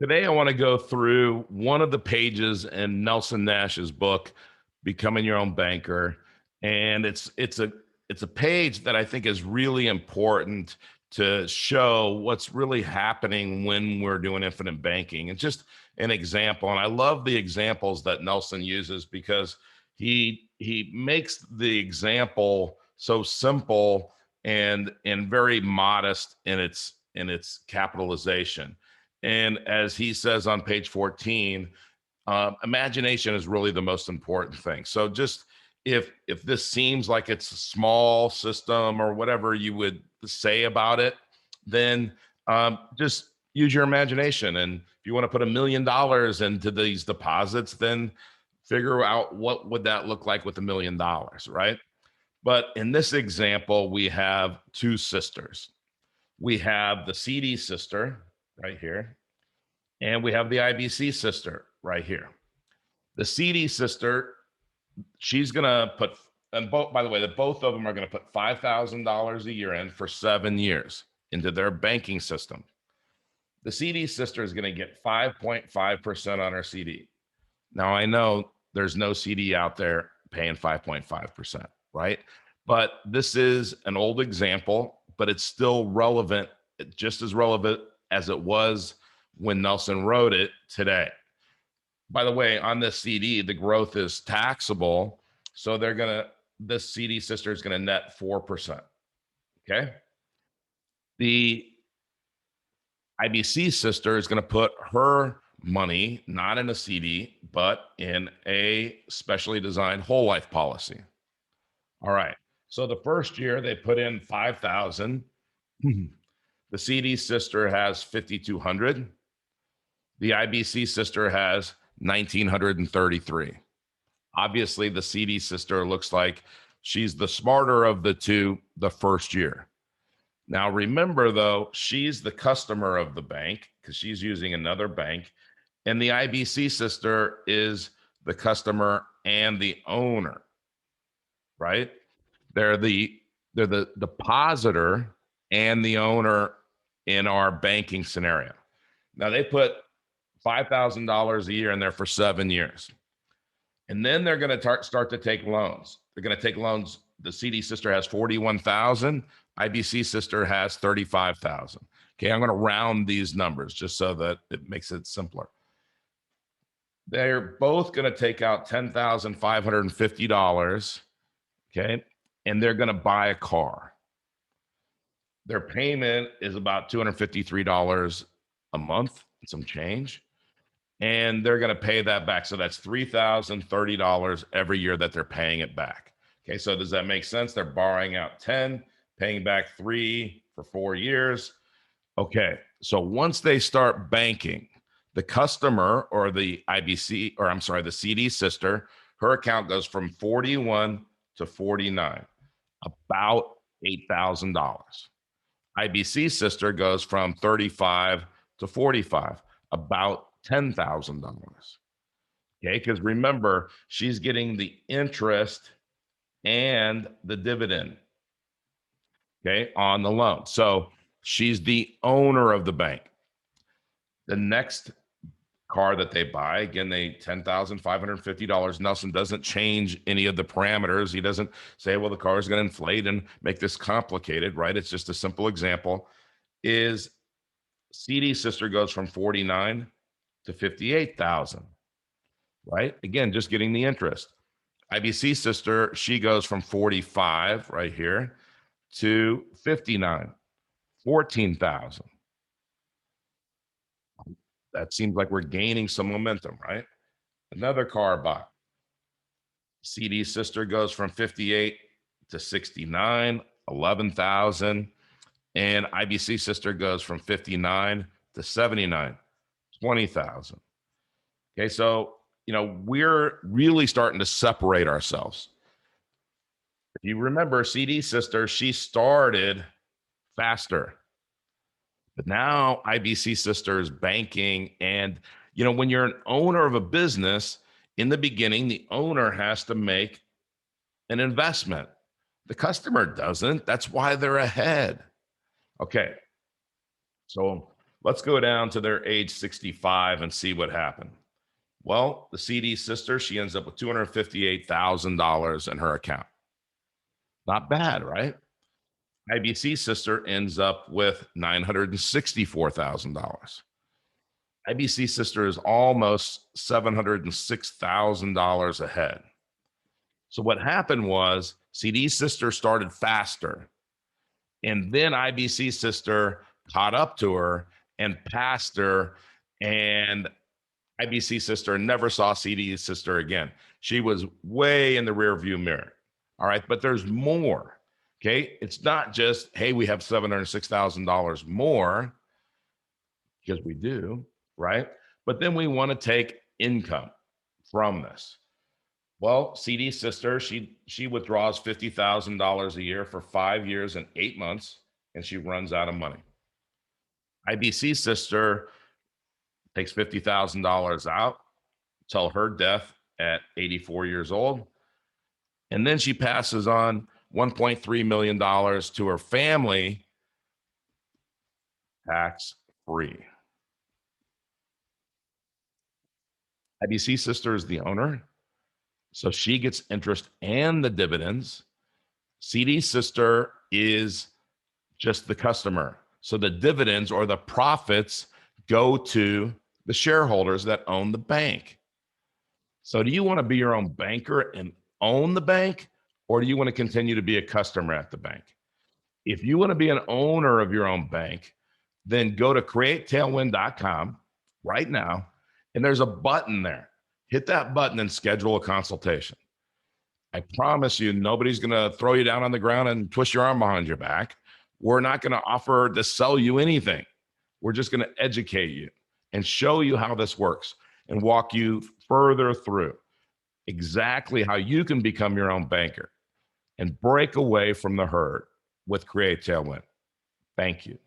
Today, I want to go through one of the pages in Nelson Nash's book, "Becoming Your Own Banker," and it's a page that I think is really important to show what's really happening when we're doing infinite banking. It's just an example, and I love the examples that Nelson uses because he makes the example so simple and very modest in its capitalization. And as he says on page 14, imagination is really the most important thing. So just if this seems like it's a small system or whatever you would say about it, then just use your imagination. And if you want to put $1 million into these deposits, then figure out what would that look like with $1 million, right? But in this example, we have two sisters. We have the CD sister right here, and we have the IBC sister right here. The CD sister, she's going to put, and both, by the way, that both of them are going to put $5,000 a year in for 7 years into their banking system. The CD sister is going to get 5.5% on her CD. Now, I know there's no CD out there paying 5.5%, right? But this is an old example, but it's still relevant, just as relevant as it was when Nelson wrote it today. By the way, on this CD, the growth is taxable. So this CD sister is going to net 4%. Okay. The IBC sister is going to put her money not in a CD, but in a specially designed whole life policy. All right. So the first year they put in 5,000. The CD sister has 5,200. The IBC sister has 1,933. Obviously, the CD sister looks like she's the smarter of the two the first year. Now, remember, though, she's the customer of the bank because she's using another bank, and the IBC sister is the customer and the owner, right? They're the depositor and the owner in our banking scenario. Now, they put $5,000 a year in there for 7 years. And then they're going to start to take loans. They're going to take loans. The CD sister has 41,000. IBC sister has 35,000. Okay, I'm going to round these numbers just so that it makes it simpler. They're both going to take out $10,550. Okay, and they're going to buy a car. Their payment is about $253 a month, some change, and they're going to pay that back. So that's $3,030 every year that they're paying it back. Okay, so does that make sense? They're borrowing out 10, paying back 3 for 4 years. Okay, so once they start banking, the customer or the IBC, or I'm sorry, the CD sister, her account goes from 41 to 49, about $8,000. IBC sister goes from 35 to 45, about $10,000. Okay, because remember, she's getting the interest and the dividend, okay, on the loan. So she's the owner of the bank. The next car that they buy, again, they $10,550. Nelson doesn't change any of the parameters. He doesn't say, well, the car is going to inflate and make this complicated, right? It's just a simple example. Is CD sister goes from 49 to 58,000, right? Again, just getting the interest. IBC sister, she goes from 45 right here to 59, 14,000. That seems like we're gaining some momentum, right? Another car buy. CD sister goes from 58 to 69, 11,000. And IBC sister goes from 59 to 79, 20,000. Okay, so we're really starting to separate ourselves. If you remember, CD sister, she started faster, but now IBC sister is banking. And when you're an owner of a business, in the beginning, the owner has to make an investment. The customer doesn't. That's why they're ahead. Okay, so Let's go down to their age 65 and see what happened. Well, the CD sister, she ends up with $258,000 in her account. Not bad, right? IBC sister ends up with $964,000. IBC sister is almost $706,000 ahead. So what happened was CD sister started faster, and then IBC sister caught up to her and passed her, and IBC sister never saw CD sister again. She was way in the rear view mirror. All right, but there's more. Okay, it's not just, hey, we have $706,000 more, because we do, right? But then we want to take income from this. Well, CD sister, she withdraws $50,000 a year for 5 years and 8 months, and she runs out of money. IBC sister takes $50,000 out till her death at 84 years old, and then she passes on $1.3 million to her family, tax free. IBC sister is the owner, so she gets interest and the dividends. CD sister is just the customer. So the dividends or the profits go to the shareholders that own the bank. So do you want to be your own banker and own the bank, or do you want to continue to be a customer at the bank? If you want to be an owner of your own bank, then go to createtailwind.com right now, and there's a button there. Hit that button and schedule a consultation. I promise you, nobody's going to throw you down on the ground and twist your arm behind your back. We're not going to offer to sell you anything. We're just going to educate you and show you how this works and walk you further through exactly how you can become your own banker and break away from the herd with Create Tailwind. Thank you.